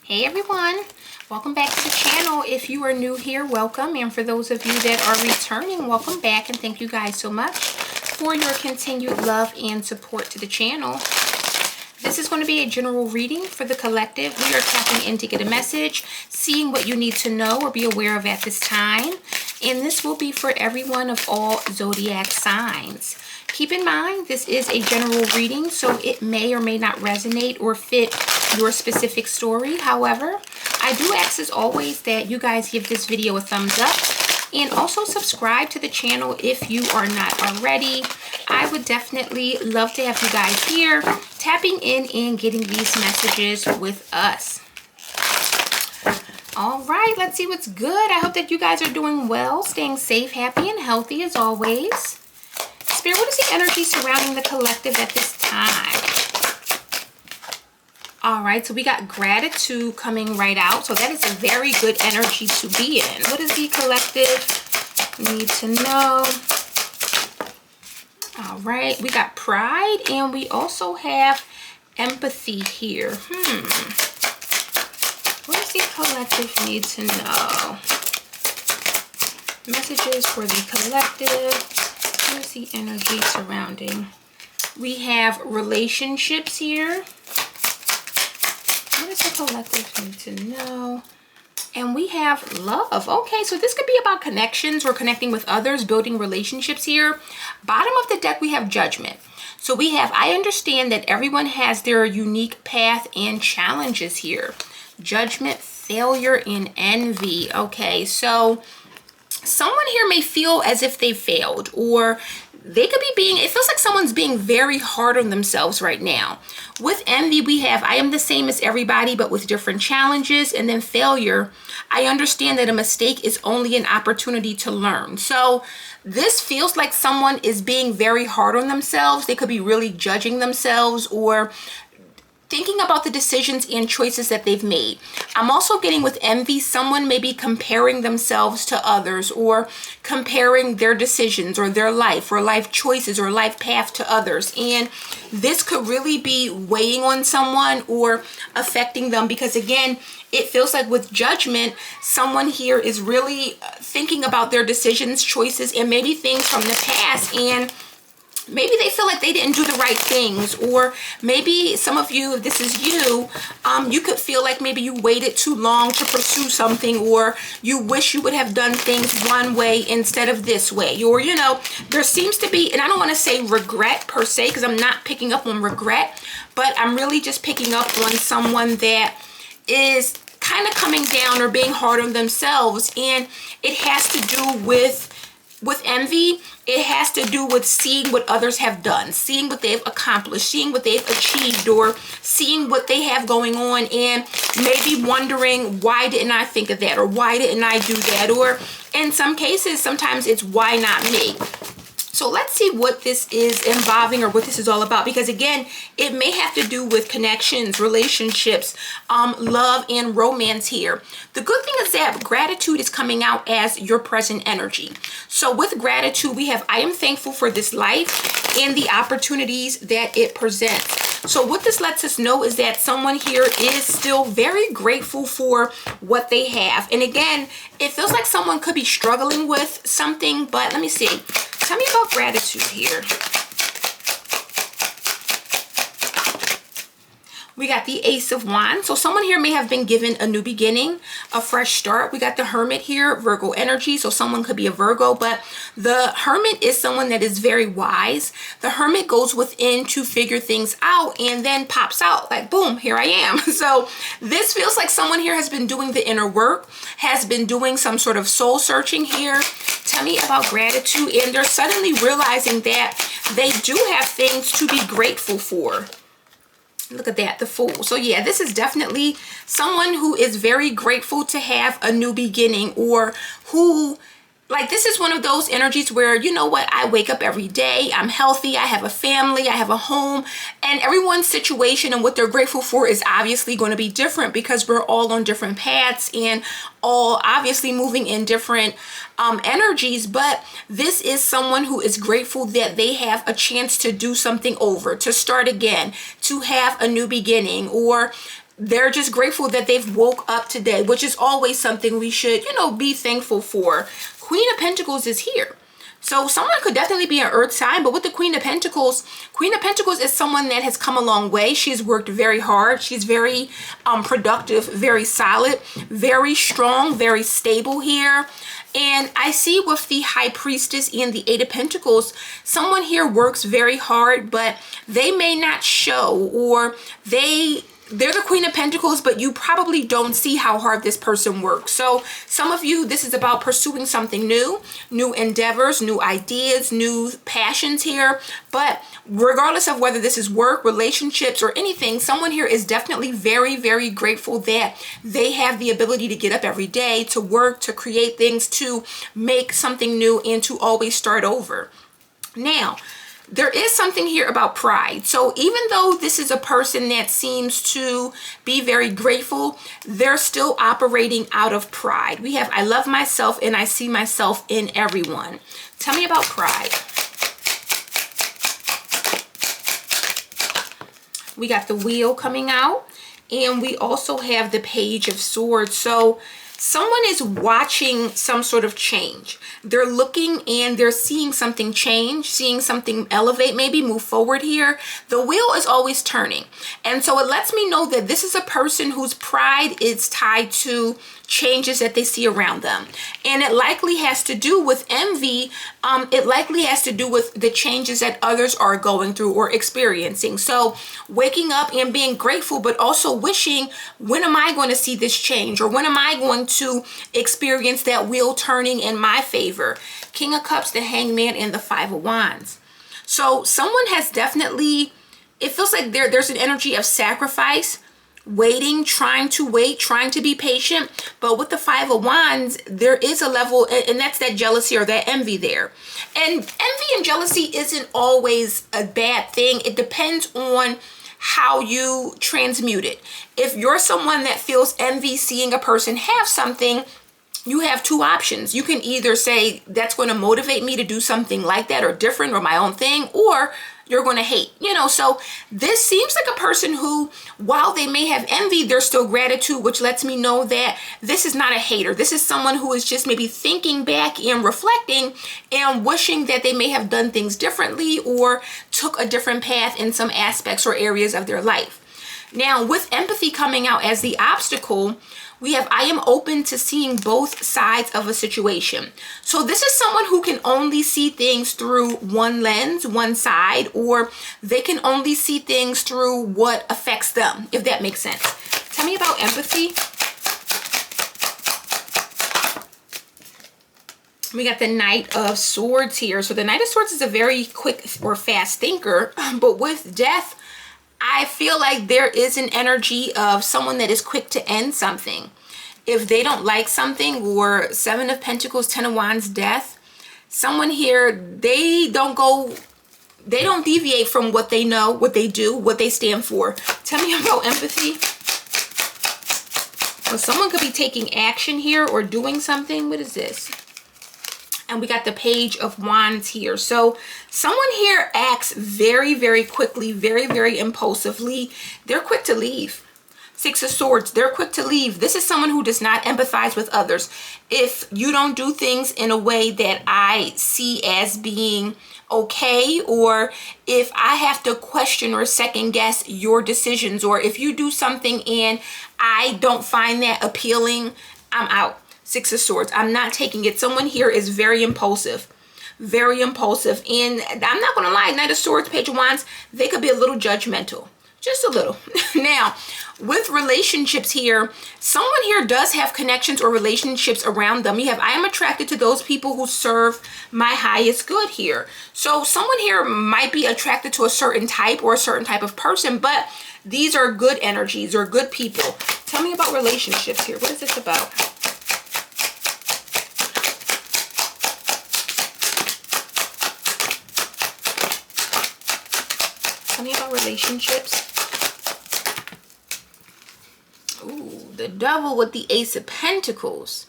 Hey everyone, welcome back to the channel. If you are new here, welcome, and for those of you that are returning, welcome back, and thank you guys so much for your continued love and support to the channel. This is going to be a general reading for the collective. We are tapping in to get a message, seeing what you need to know or be aware of at this time, and this will be for everyone of all zodiac signs. Keep in mind, this is a general reading, so it may or may not resonate or fit your specific story. However, I do ask as always that you guys give this video a thumbs up and also subscribe to the channel if you are not already. I would definitely love to have you guys here tapping in and getting these messages with us. All right, let's see what's good. I hope that you guys are doing well, staying safe, happy, and healthy as always. Spirit, what is the energy surrounding the collective at this time? All right, so we got gratitude coming right out. So that is a very good energy to be in. What does the collective need to know? All right, we got pride, and we also have empathy here. What does the collective need to know? Messages for the collective. What is the energy surrounding? We have relationships here. What does the collective need to know? And we have love. Okay, so this could be about connections or connecting with others, building relationships here. Bottom of the deck, we have judgment. So we have, I understand that everyone has their unique path and challenges here. Judgment, failure, and envy. Okay, so someone here may feel as if they failed, or they could be being, it feels like someone's being very hard on themselves right now. With envy, we have, I am the same as everybody, but with different challenges. And then failure, I understand that a mistake is only an opportunity to learn. So this feels like someone is being very hard on themselves. They could be really judging themselves or thinking about the decisions and choices that they've made. I'm also getting with envy, someone may be comparing themselves to others or comparing their decisions or their life or life choices or life path to others. And this could really be weighing on someone or affecting them because, again, it feels like with judgment, someone here is really thinking about their decisions, choices, and maybe things from the past, and maybe they feel like they didn't do the right things, or maybe some of you, if this is you, you could feel like maybe you waited too long to pursue something, or you wish you would have done things one way instead of this way, or, you know, there seems to be, and I don't want to say regret per se, because I'm not picking up on regret, but I'm really just picking up on someone that is kind of coming down or being hard on themselves, and it has to do with envy. It has to do with seeing what others have done, seeing what they've accomplished, seeing what they've achieved, or seeing what they have going on, and maybe wondering, why didn't I think of that, or why didn't I do that, or in some cases, sometimes it's why not me. So let's see what this is involving or what this is all about, because again, it may have to do with connections, relationships, love, and romance here. The good thing is that gratitude is coming out as your present energy. So with gratitude, we have, I am thankful for this life and the opportunities that it presents. So what this lets us know is that someone here is still very grateful for what they have. And again, it feels like someone could be struggling with something, but let me see. Tell me about gratitude here. We got the Ace of Wands. So someone here may have been given a new beginning, a fresh start. We got the Hermit here, Virgo energy. So someone could be a Virgo, but the Hermit is someone that is very wise. The Hermit goes within to figure things out and then pops out like, boom, here I am. So this feels like someone here has been doing the inner work, has been doing some sort of soul searching here. Tell me about gratitude. And they're suddenly realizing that they do have things to be grateful for. Look at that, the Fool. So yeah, this is definitely someone who is very grateful to have a new beginning, or who, like, this is one of those energies where, you know what, I wake up every day, I'm healthy, I have a family, I have a home, and everyone's situation and what they're grateful for is obviously going to be different because we're all on different paths and all obviously moving in different energies. But this is someone who is grateful that they have a chance to do something over, to start again, to have a new beginning, or they're just grateful that they've woke up today, which is always something we should, be thankful for. Queen of Pentacles is here. So someone could definitely be an earth sign, but with the Queen of Pentacles is someone that has come a long way. She's worked very hard. She's very productive, very solid, very strong, very stable here. And I see with the High Priestess and the Eight of Pentacles, someone here works very hard, but they may not show, or they're the Queen of Pentacles, but you probably don't see how hard this person works. So some of you, this is about pursuing something new endeavors, new ideas, new passions here. But regardless of whether this is work, relationships, or anything, someone here is definitely very, very grateful that they have the ability to get up every day, to work, to create things, to make something new, and to always start over. Now, there is something here about pride. So even though this is a person that seems to be very grateful, they're still operating out of pride. We have, I love myself and I see myself in everyone. Tell me about pride. We got the Wheel coming out, and we also have the Page of Swords. So someone is watching some sort of change. They're looking and they're seeing something change, seeing something elevate, maybe move forward here. The wheel is always turning. And so it lets me know that this is a person whose pride is tied to changes that they see around them. And it likely has to do with envy. It likely has to do with the changes that others are going through or experiencing. So waking up and being grateful, but also wishing, when am I going to see this change? Or when am I going to experience that wheel turning in my favor? King of Cups, the Hangman, and the Five of Wands. So someone has definitely, it feels like there's an energy of sacrifice, waiting, trying to wait, trying to be patient. But with the Five of Wands, there is a level, and that's that jealousy or that envy there. And envy and jealousy isn't always a bad thing. It depends on how you transmute it. If you're someone that feels envy seeing a person have something, you have two options. You can either say that's going to motivate me to do something like that or different or my own thing, or you're going to hate, so this seems like a person who, while they may have envy, there's still gratitude, which lets me know that this is not a hater. This is someone who is just maybe thinking back and reflecting and wishing that they may have done things differently or took a different path in some aspects or areas of their life. Now, with empathy coming out as the obstacle, we have, I am open to seeing both sides of a situation. So this is someone who can only see things through one lens, one side, or they can only see things through what affects them, if that makes sense. Tell me about empathy. We got the Knight of Swords here. So the Knight of Swords is a very quick or fast thinker, but with death, I feel like there is an energy of someone that is quick to end something. If they don't like something, or Seven of Pentacles, Ten of Wands, death, someone here, they don't deviate from what they know, what they do, what they stand for. Tell me about empathy. Well, someone could be taking action here or doing something. What is this? And we got the Page of Wands here. So someone here acts very, very quickly, very, very impulsively. They're quick to leave. Six of Swords, they're quick to leave. This is someone who does not empathize with others. If you don't do things in a way that I see as being okay, or if I have to question or second guess your decisions, or if you do something and I don't find that appealing, I'm out. Six of Swords, I'm not taking it. Someone here is very impulsive. Very impulsive. And I'm not going to lie, Knight of Swords, Page of Wands, they could be a little judgmental. Just a little. Now, with relationships here, someone here does have connections or relationships around them. You have, I am attracted to those people who serve my highest good here. So someone here might be attracted to a certain type or a certain type of person, but these are good energies or good people. Tell me about relationships here. What is this about? Tell me about relationships. Ooh, the Devil with the Ace of Pentacles.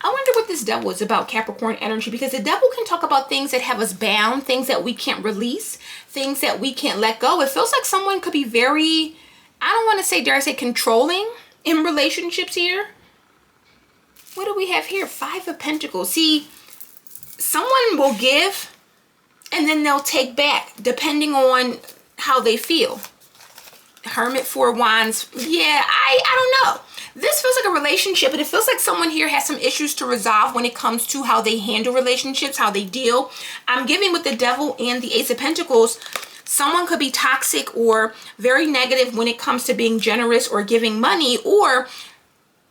I wonder what this Devil is about, Capricorn energy, because the Devil can talk about things that have us bound, things that we can't release, things that we can't let go. It feels like someone could be very, I don't want to say, dare I say, controlling in relationships here. What do we have here? Five of Pentacles. See, someone will give and then they'll take back depending on how they feel. Hermit, Four of Wands. Yeah, I don't know. This feels like a relationship, and it feels like someone here has some issues to resolve when it comes to how they handle relationships, how they deal. I'm giving with the Devil and the Ace of Pentacles. Someone could be toxic or very negative when it comes to being generous or giving money, or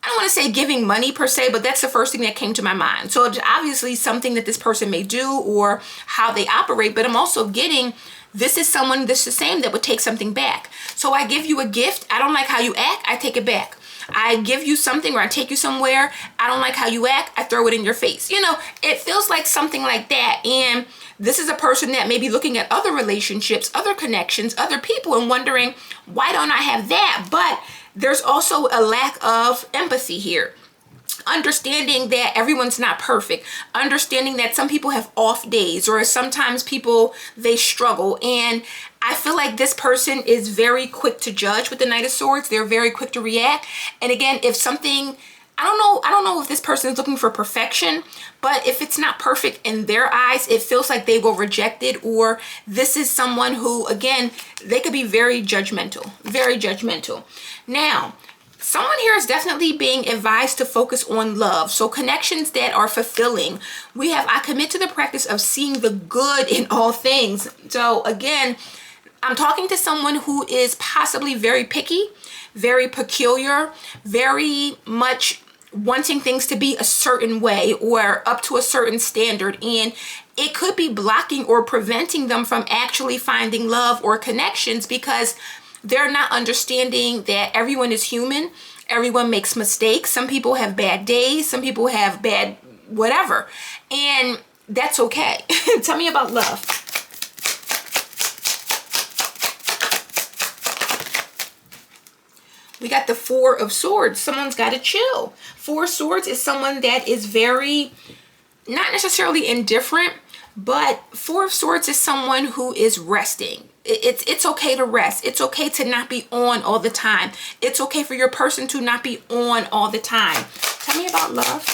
I don't want to say giving money per se, but that's the first thing that came to my mind. So it's obviously something that this person may do or how they operate, but I'm also getting this is someone, this is the same, that would take something back. So I give you a gift. I don't like how you act. I take it back. I give you something or I take you somewhere. I don't like how you act. I throw it in your face. You know, it feels like something like that. And this is a person that may be looking at other relationships, other connections, other people and wondering, why don't I have that? But there's also a lack of empathy here. Understanding that everyone's not perfect, understanding that some people have off days, or sometimes people, they struggle. And I feel like this person is very quick to judge with the Knight of Swords. They're very quick to react. And again, if something, I don't know if this person is looking for perfection, but if it's not perfect in their eyes, it feels like they will reject it. Or this is someone who, again, they could be very judgmental, very judgmental. Now, someone here is definitely being advised to focus on love. So connections that are fulfilling. We have, I commit to the practice of seeing the good in all things. So again, I'm talking to someone who is possibly very picky, very peculiar, very much wanting things to be a certain way or up to a certain standard. And it could be blocking or preventing them from actually finding love or connections because they're not understanding that everyone is human. Everyone makes mistakes. Some people have bad days. Some people have bad whatever. And that's okay. Tell me about love. We got the Four of Swords. Someone's got to chill. Four of Swords is someone that is very, not necessarily indifferent, but Four of Swords is someone who is resting. It's okay to rest. It's okay to not be on all the time. It's okay for your person to not be on all the time. Tell me about love.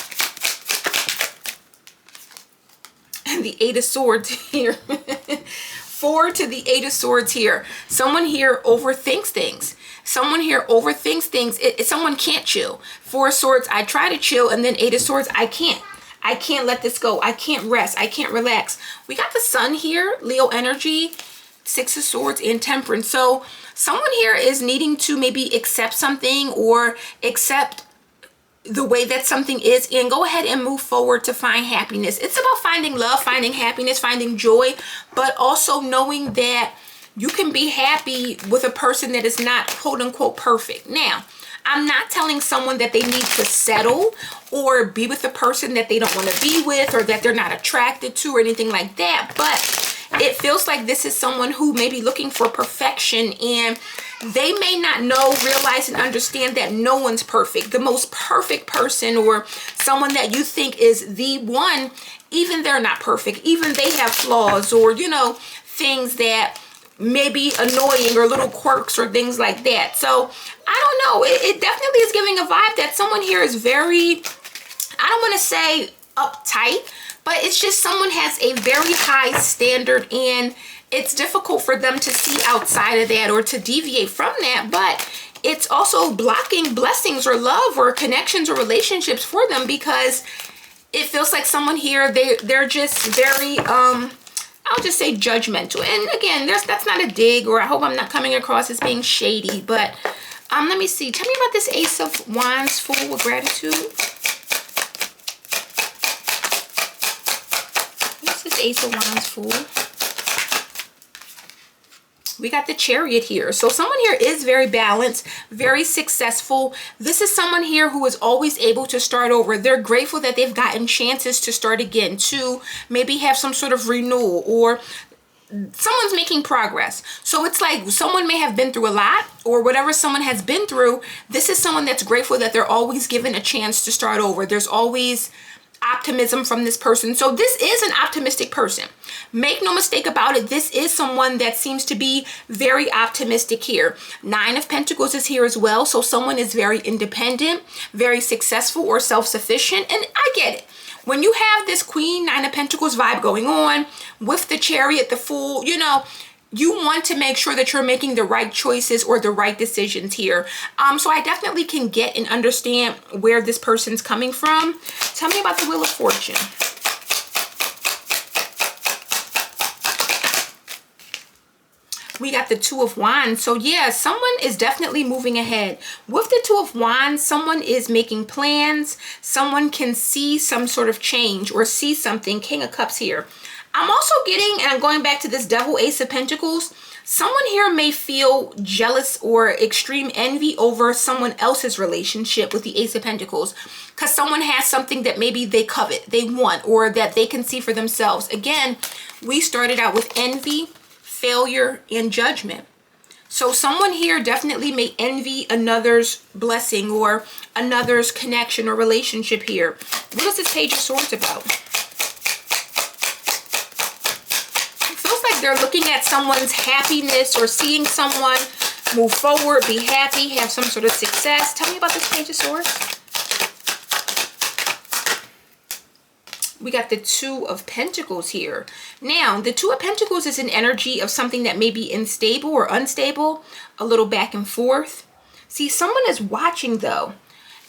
And the Eight of Swords here. Four to the Eight of Swords here. Someone here overthinks things. Someone here overthinks things. Someone can't chill. Four of Swords, I try to chill, and then Eight of Swords, I can't. I can't let this go. I can't rest. I can't relax. We got the Sun here, Leo energy, Six of Swords, and Temperance. So someone here is needing to maybe accept something or accept the way that something is and go ahead and move forward to find happiness. It's about finding love, finding happiness, finding joy, but also knowing that you can be happy with a person that is not quote unquote perfect. Now, I'm not telling someone that they need to settle or be with a person that they don't want to be with or that they're not attracted to or anything like that. But it feels like this is someone who may be looking for perfection, and they may not know, realize, and understand that no one's perfect. The most perfect person or someone that you think is the one, even they're not perfect. Even they have flaws or, you know, things that may be annoying or little quirks or things like that. So I don't know. It definitely is giving a vibe that someone here is very, I don't want to say uptight, but it's just someone has a very high standard and it's difficult for them to see outside of that or to deviate from that. But it's also blocking blessings or love or connections or relationships for them because it feels like someone here, they're just very, I'll just say judgmental. And again, that's not a dig, or I hope I'm not coming across as being shady, but let me see. Tell me about this Ace of Wands full with gratitude. What's this Ace of Wands full? We got the Chariot here. So someone here is very balanced, very successful. This is someone here who is always able to start over. They're grateful that they've gotten chances to start again, to maybe have some sort of renewal, or someone's making progress. So it's like someone may have been through a lot, or whatever someone has been through. This is someone that's grateful that they're always given a chance to start over. There's always optimism from this person. So this is an optimistic person. Make no mistake about it. This is someone that seems to be very optimistic here. 9 of Pentacles is here as well. So someone is very independent, very successful or self-sufficient. And I get it. When you have this Queen, 9 of Pentacles vibe going on with the Chariot, the Fool, you know, you want to make sure that you're making the right choices or the right decisions here. So I definitely can get and understand where this person's coming from. Tell me about the Wheel of Fortune. We got the 2 of Wands. So yeah, someone is definitely moving ahead. With the 2 of Wands, someone is making plans. Someone can see some sort of change or see something. King of Cups here. I'm also getting, and I'm going back to this Devil, Ace of Pentacles, someone here may feel jealous or extreme envy over someone else's relationship with the Ace of Pentacles, because someone has something that maybe they covet, they want, or that they can see for themselves. Again, we started out with envy, failure, and judgment. So someone here definitely may envy another's blessing or another's connection or relationship here. What is this Page of Swords about? They're looking at someone's happiness or seeing someone move forward, be happy, have some sort of success. Tell me about this Page of Swords. We got the 2 of Pentacles here. Now, the 2 of Pentacles is an energy of something that may be unstable or unstable, a little back and forth. See, someone is watching though.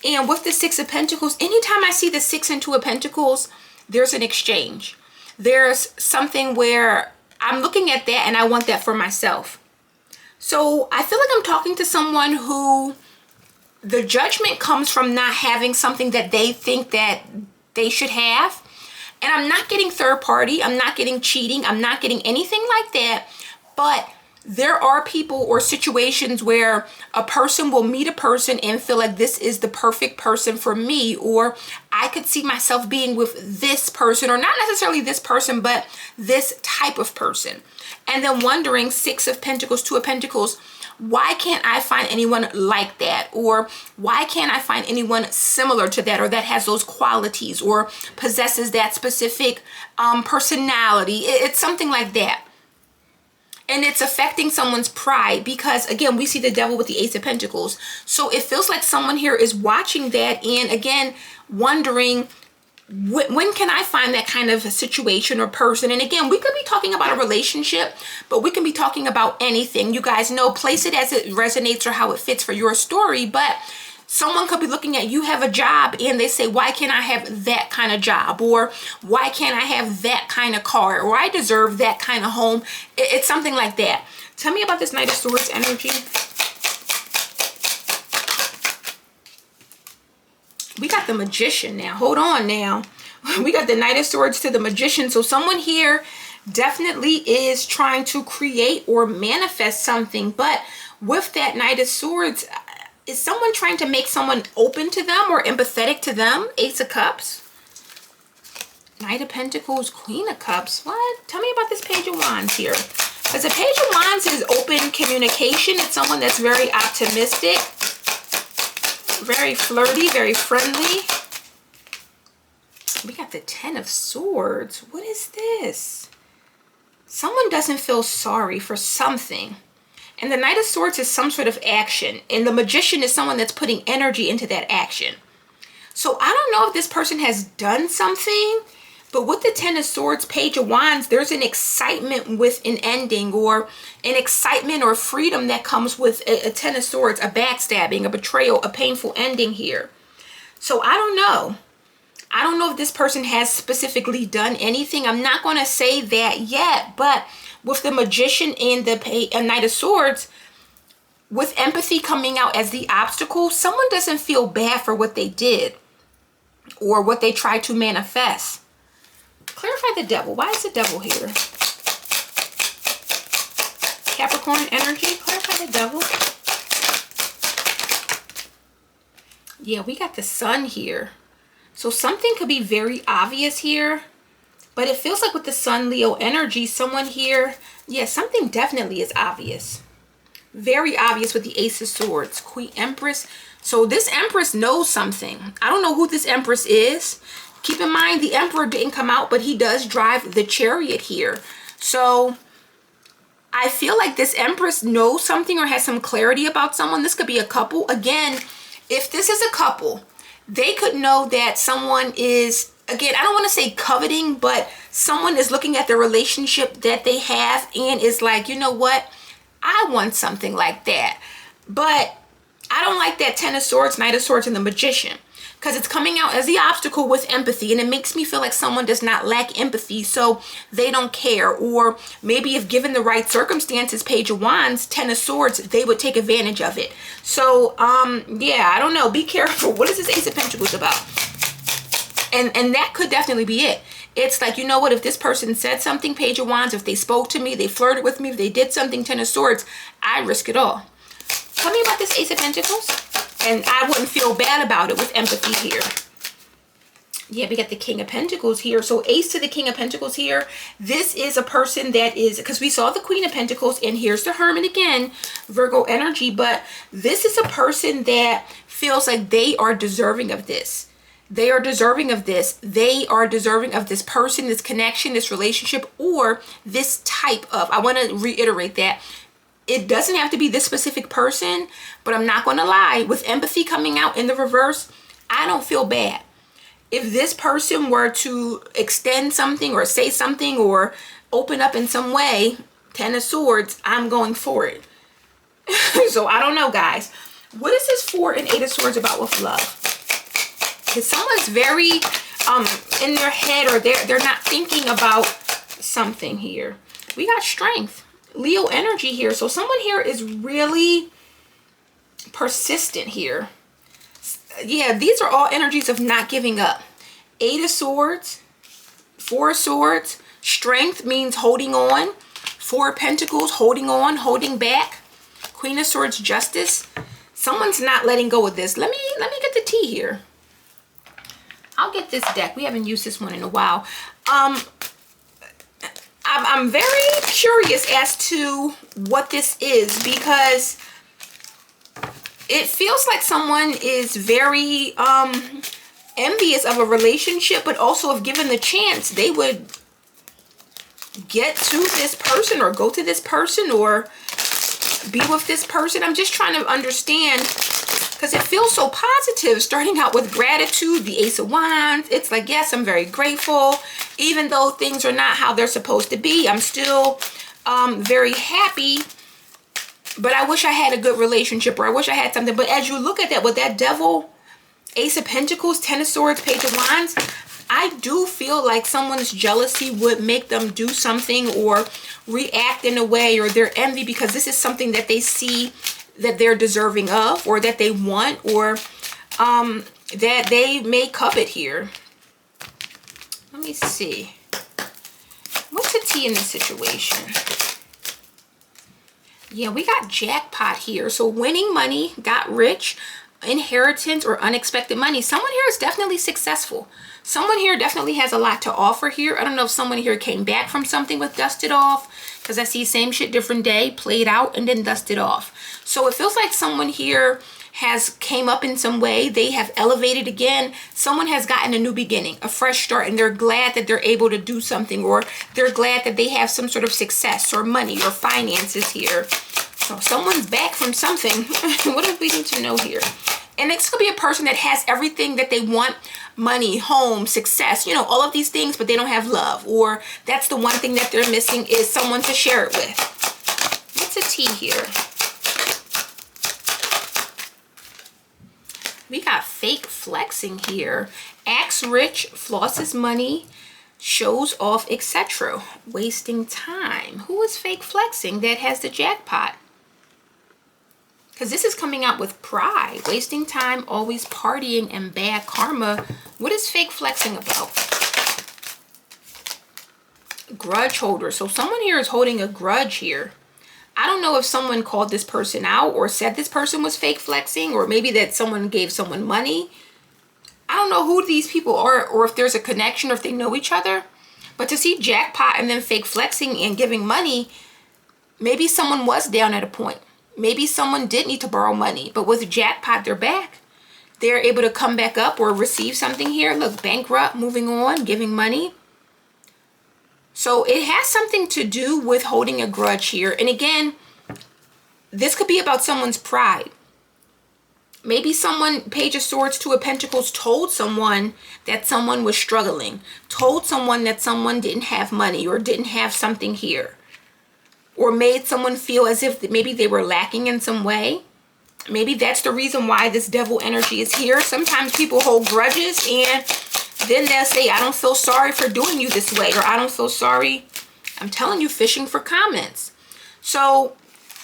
And with the 6 of Pentacles, anytime I see the 6 and 2 of Pentacles, there's an exchange. There's something where I'm looking at that and I want that for myself. So I feel like I'm talking to someone who the judgment comes from not having something that they think that they should have. And I'm not getting third party. I'm not getting cheating. I'm not getting anything like that. But there are people or situations where a person will meet a person and feel like this is the perfect person for me, or I could see myself being with this person, or not necessarily this person, but this type of person. And then wondering, 6 of Pentacles, 2 of Pentacles, why can't I find anyone like that? Or why can't I find anyone similar to that, or that has those qualities or possesses that specific personality? It's something like that. And it's affecting someone's pride because, again, we see the Devil with the Ace of Pentacles. So it feels like someone here is watching that and, again, wondering, when can I find that kind of a situation or person? And again, we could be talking about a relationship, but we can be talking about anything. You guys know, place it as it resonates or how it fits for your story. But someone could be looking at, you have a job and they say, why can't I have that kind of job? Or why can't I have that kind of car? Or I deserve that kind of home. It's something like that. Tell me about this Knight of Swords energy. We got the Magician now. Hold on now. We got the Knight of Swords to the Magician. So someone here definitely is trying to create or manifest something. But with that Knight of Swords, is someone trying to make someone open to them or empathetic to them? Ace of Cups. Knight of Pentacles, Queen of Cups. What? Tell me about this Page of Wands here. Because the Page of Wands is open communication. It's someone that's very optimistic, very flirty, very friendly. We got the 10 of Swords. What is this? Someone doesn't feel sorry for something. And the Knight of Swords is some sort of action. And the Magician is someone that's putting energy into that action. So I don't know if this person has done something, but with the 10 of Swords, Page of Wands, there's an excitement with an ending, or an excitement or freedom that comes with a 10 of Swords, a backstabbing, a betrayal, a painful ending here. So I don't know. I don't know if this person has specifically done anything. I'm not going to say that yet, but with the Magician and the Knight of Swords, with empathy coming out as the obstacle, someone doesn't feel bad for what they did or what they tried to manifest. Clarify the Devil. Why is the Devil here? Capricorn energy. Clarify the Devil. Yeah, we got the Sun here. So something could be very obvious here. But it feels like with the Sun Leo energy, someone here, yeah, something definitely is obvious. Very obvious with the Ace of Swords. Queen Empress. So this Empress knows something. I don't know who this Empress is. Keep in mind, the Emperor didn't come out, but he does drive the Chariot here. So I feel like this Empress knows something or has some clarity about someone. This could be a couple. Again, if this is a couple, they could know that someone is, again, I don't want to say coveting, but someone is looking at the relationship that they have and is like, you know what? I want something like that. But I don't like that Ten of Swords, Knight of Swords, and the Magician, because it's coming out as the obstacle with empathy, and it makes me feel like someone does not lack empathy, so they don't care. Or maybe if given the right circumstances, Page of Wands, Ten of Swords, they would take advantage of it. So yeah, I don't know, be careful. What is this Ace of Pentacles about? And that could definitely be it. It's like, you know what, if this person said something, Page of Wands, if they spoke to me, they flirted with me, if they did something, Ten of Swords, I risk it all. Tell me about this Ace of Pentacles. And I wouldn't feel bad about it with empathy here. Yeah, we got the King of Pentacles here. So Ace to the King of Pentacles here. This is a person that is, because we saw the Queen of Pentacles, and here's the Hermit again, Virgo energy. But this is a person that feels like they are deserving of this. They are deserving of this. They are deserving of this person, this connection, this relationship, or this type of, I want to reiterate that. It doesn't have to be this specific person, but I'm not going to lie. With empathy coming out in the reverse, I don't feel bad. If this person were to extend something or say something or open up in some way, Ten of Swords, I'm going for it. So I don't know, guys. What is this 4 and 8 of Swords about with love? Because someone's very in their head, or they're not thinking about something here. We got Strength. Leo energy here. So someone here is really persistent here. Yeah, these are all energies of not giving up. 8 of Swords, 4 of Swords. Strength means holding on. 4 of Pentacles, holding on, holding back. Queen of Swords, Justice. Someone's not letting go of this. Let me get the tea here. I'll get this deck. We haven't used this one in a while. I'm very curious as to what this is, because it feels like someone is very envious of a relationship, but also if given the chance, they would get to this person or go to this person or be with this person. I'm just trying to understand, because it feels so positive, starting out with gratitude, the Ace of Wands. It's like, yes, I'm very grateful. Even though things are not how they're supposed to be, I'm still very happy. But I wish I had a good relationship, or I wish I had something. But as you look at that, with that Devil, Ace of Pentacles, Ten of Swords, Page of Wands, I do feel like someone's jealousy would make them do something or react in a way, or their envy, because this is something that they see that they're deserving of, or that they want, or that they may covet here. Let me see. What's the tea in this situation? Yeah, we got Jackpot here. So winning money, got rich, inheritance, or unexpected money. Someone here is definitely successful. Someone here definitely has a lot to offer here. I don't know if someone here came back from something with dusted off, because I see same shit, different day, played out, and then dusted off. So it feels like someone here has came up in some way. They have elevated again. Someone has gotten a new beginning, a fresh start, and they're glad that they're able to do something, or they're glad that they have some sort of success or money or finances here. So someone's back from something. What do we need to know here? And this could be a person that has everything that they want: money, home, success, you know, all of these things, but they don't have love, or that's the one thing that they're missing, is someone to share it with. What's a tea here? We got fake flexing here. Acts rich, flosses money, shows off, etc. Wasting time. Who is fake flexing that has the jackpot? Because this is coming out with pride. Wasting time, always partying, and bad karma. What is fake flexing about? Grudge holder. So someone here is holding a grudge here. I don't know if someone called this person out or said this person was fake flexing, or maybe that someone gave someone money. I don't know who these people are, or if there's a connection, or if they know each other. But to see jackpot and then fake flexing and giving money, maybe someone was down at a point. Maybe someone did need to borrow money, but with jackpot, they're back. they're able to come back up or receive something here. Look, bankrupt, moving on, giving money. So it has something to do with holding a grudge here. And again, this could be about someone's pride. Maybe someone, Page of Swords, Two of Pentacles, told someone that someone was struggling, told someone that someone didn't have money or didn't have something here, or made someone feel as if maybe they were lacking in some way. Maybe that's the reason why this devil energy is here. Sometimes people hold grudges and then they'll say, I don't feel sorry for doing you this way, or I don't feel sorry. I'm telling you, fishing for comments. So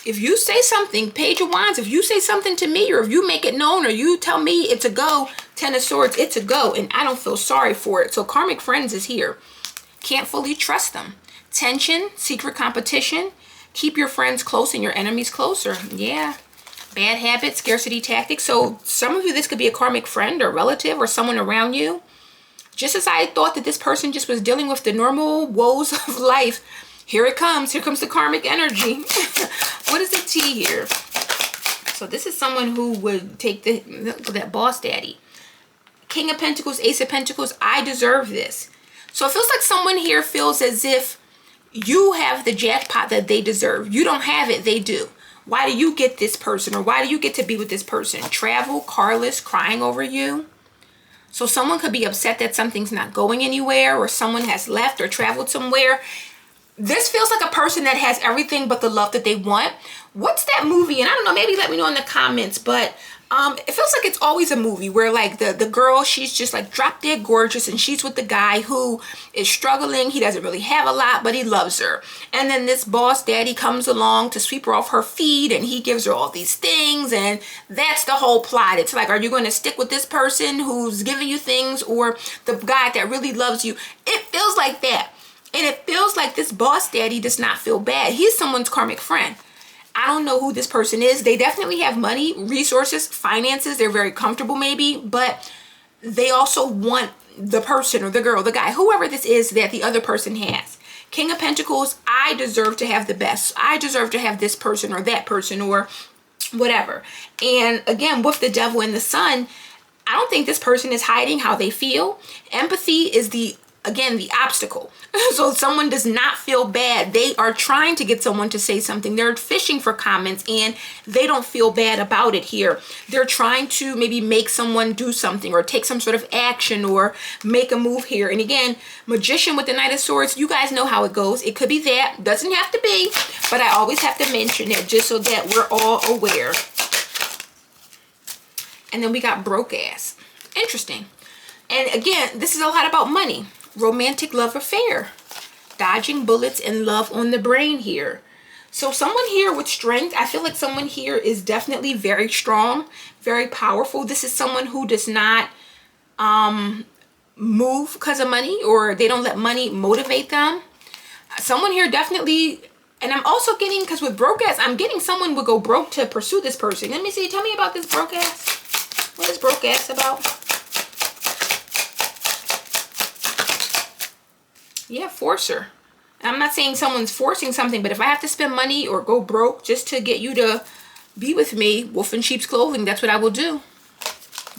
if you say something, Page of Wands, if you say something to me, or if you make it known, or you tell me it's a go, Ten of Swords, it's a go, and I don't feel sorry for it. So karmic friends is here. Can't fully trust them. Tension, secret competition. Keep your friends close and your enemies closer. Yeah. Bad habits, scarcity tactics. So some of you, this could be a karmic friend or relative or someone around you. Just as I thought that this person just was dealing with the normal woes of life, here it comes. Here comes the karmic energy. What is the T here? So this is someone who would take that boss daddy. King of Pentacles, Ace of Pentacles. I deserve this. So it feels like someone here feels as if you have the jackpot that they deserve. You don't have it, they do. Why do you get this person, or why do you get to be with this person? Travel, carless, crying over you. So someone could be upset that something's not going anywhere, or someone has left or traveled somewhere. This feels like a person that has everything but the love that they want. What's that movie? And I don't know, maybe let me know in the comments, but it feels like it's always a movie where like the girl, she's just like drop dead gorgeous, and she's with the guy who is struggling. He doesn't really have a lot, but he loves her. And then this boss daddy comes along to sweep her off her feet, and he gives her all these things, and that's the whole plot. It's like, are you going to stick with this person who's giving you things, or the guy that really loves you? It feels like that. And it feels like this boss daddy does not feel bad. He's someone's karmic friend. I don't know who this person is. They definitely have money, resources, finances. They're very comfortable maybe, but they also want the person or the girl, the guy, whoever this is that the other person has. King of Pentacles, I deserve to have the best. I deserve to have this person or that person or whatever. And again, with the Devil and the Sun, I don't think this person is hiding how they feel. Empathy is again, the obstacle. So someone does not feel bad. They are trying to get someone to say something. They're fishing for comments and they don't feel bad about it here. They're trying to maybe make someone do something or take some sort of action or make a move here. And again, Magician with the Knight of Swords, you guys know how it goes. It could be that, doesn't have to be, but I always have to mention it just so that we're all aware. And then we got broke ass. Interesting. And again, this is a lot about money. Romantic love affair. Dodging bullets and love on the brain here. So someone here with strength, I feel like someone here is definitely very strong, very powerful. This is someone who does not move because of money, or they don't let money motivate them. Someone here definitely, and I'm also getting, because with broke ass, I'm getting someone would go broke to pursue this person. Let me see, tell me about this broke ass. What is broke ass about? Yeah, forcer. I'm not saying someone's forcing something, but if I have to spend money or go broke just to get you to be with me, wolf in sheep's clothing, that's what I will do.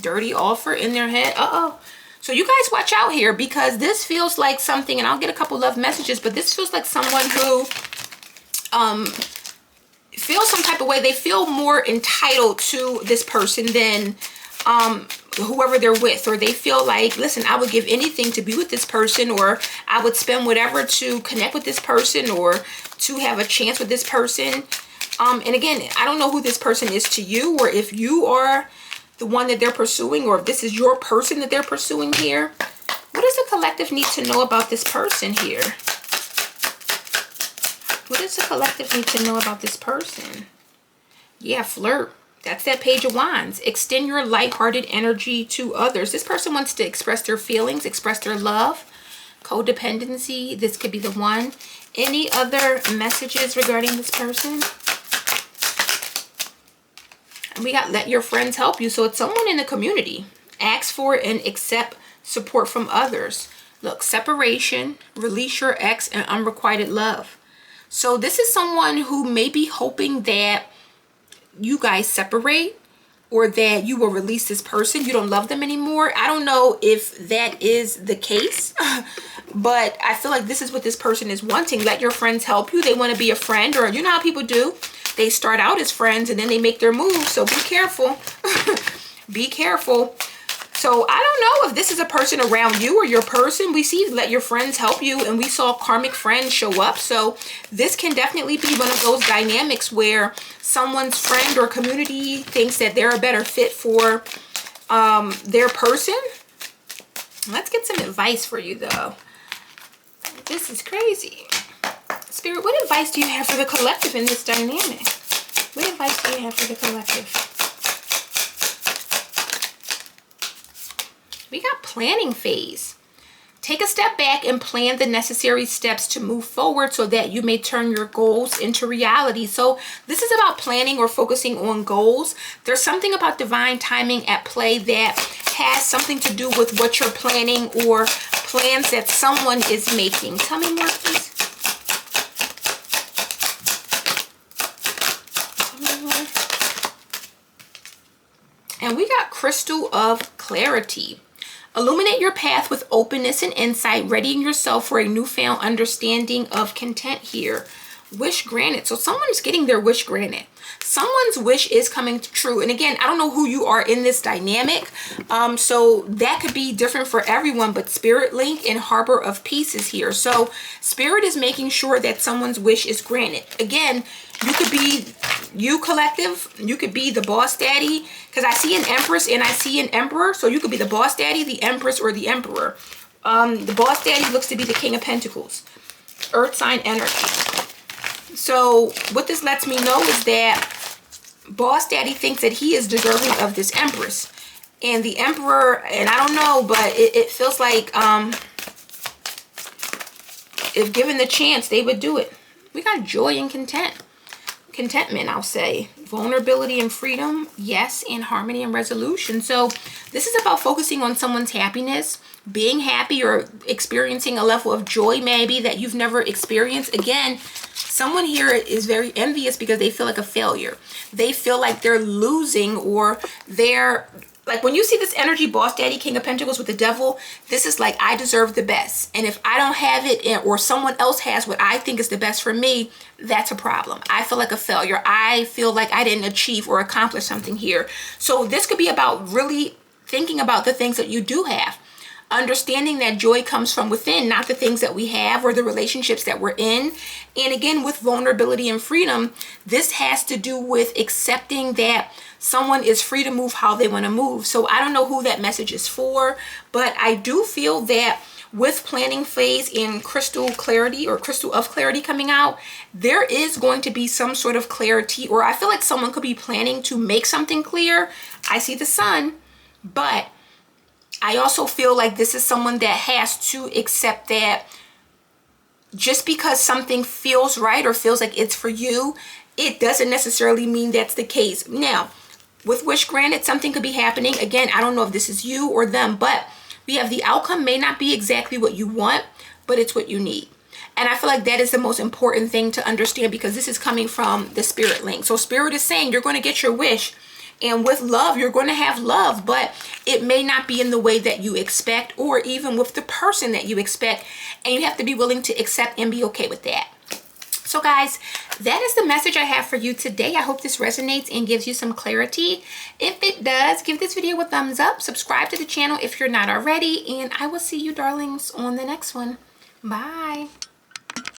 Dirty offer in their head. Uh-oh. So you guys watch out here, because this feels like something, and I'll get a couple love messages, but this feels like someone who feels some type of way. They feel more entitled to this person than whoever they're with, or they feel like, listen, I would give anything to be with this person, or I would spend whatever to connect with this person or to have a chance with this person. And again, I don't know who this person is to you, or if you are the one that they're pursuing, or if this is your person that they're pursuing here. What does the collective need to know about this person here? What does the collective need to know about this person? Yeah, flirt. That's that Page of Wands. Extend your lighthearted energy to others. This person wants to express their feelings, express their love. Codependency, this could be the one. Any other messages regarding this person? And we got let your friends help you. So it's someone in the community. Ask for and accept support from others. Look, separation, release your ex, and unrequited love. So this is someone who may be hoping that you guys separate, or that you will release this person. You don't love them anymore. I don't know if that is the case, but I feel like this is what this person is wanting. Let your friends help you. They want to be a friend, or you know how people do. They start out as friends and then they make their moves. So be careful. Be careful. So I don't know if this is a person around you or your person. We see let your friends help you, and we saw karmic friends show up. So this can definitely be one of those dynamics where someone's friend or community thinks that they're a better fit for their person. Let's get some advice for you though. This is crazy. Spirit, what advice do you have for the collective in this dynamic? What advice do you have for the collective? We got planning phase. Take a step back and plan the necessary steps to move forward so that you may turn your goals into reality. So this is about planning or focusing on goals. There's something about divine timing at play that has something to do with what you're planning or plans that someone is making. Tell me more, please. Tell me more. And we got Crystal of Clarity. Illuminate your path with openness and insight, readying yourself for a newfound understanding of content here. Wish granted. So someone's getting their wish granted. Someone's wish is coming true. And again, I don't know who you are in this dynamic. So that could be different for everyone, but Spirit Link and Harbor of Peace is here. So Spirit is making sure that someone's wish is granted. Again, you could be you collective. You could be the boss daddy, because I see an Empress and I see an Emperor. So you could be the boss daddy, the Empress, or the Emperor. The boss daddy looks to be the King of Pentacles. Earth sign energy. So what this lets me know is that boss daddy thinks that he is deserving of this Empress. And the Emperor, and I don't know, but it feels like if given the chance, they would do it. We got joy and contentment, I'll say. Vulnerability and freedom, yes, and harmony and resolution. So this is about focusing on someone's happiness, being happy, or experiencing a level of joy maybe that you've never experienced. Again, someone here is very envious because they feel like a failure. They feel like they're losing, or they're like, when you see this energy, boss daddy, King of Pentacles with the devil, this is like, I deserve the best. And if I don't have it, or someone else has what I think is the best for me, that's a problem. I feel like a failure. I feel like I didn't achieve or accomplish something here. So this could be about really thinking about the things that you do have. Understanding that joy comes from within, not the things that we have or the relationships that we're in. And again, with vulnerability and freedom, this has to do with accepting that someone is free to move how they want to move. So I don't know who that message is for, but I do feel that with planning phase in Crystal Clarity or Crystal of Clarity coming out, there is going to be some sort of clarity, or I feel like someone could be planning to make something clear. I see the sun, but I also feel like this is someone that has to accept that just because something feels right or feels like it's for you, it doesn't necessarily mean that's the case. Now, with wish granted, something could be happening. Again, I don't know if this is you or them, but we have the outcome may not be exactly what you want, but it's what you need. And I feel like that is the most important thing to understand, because this is coming from the Spirit Link. So Spirit is saying you're going to get your wish. And with love, you're going to have love, but it may not be in the way that you expect, or even with the person that you expect. And you have to be willing to accept and be okay with that. So guys, that is the message I have for you today. I hope this resonates and gives you some clarity. If it does, give this video a thumbs up. Subscribe to the channel if you're not already. And I will see you darlings on the next one. Bye.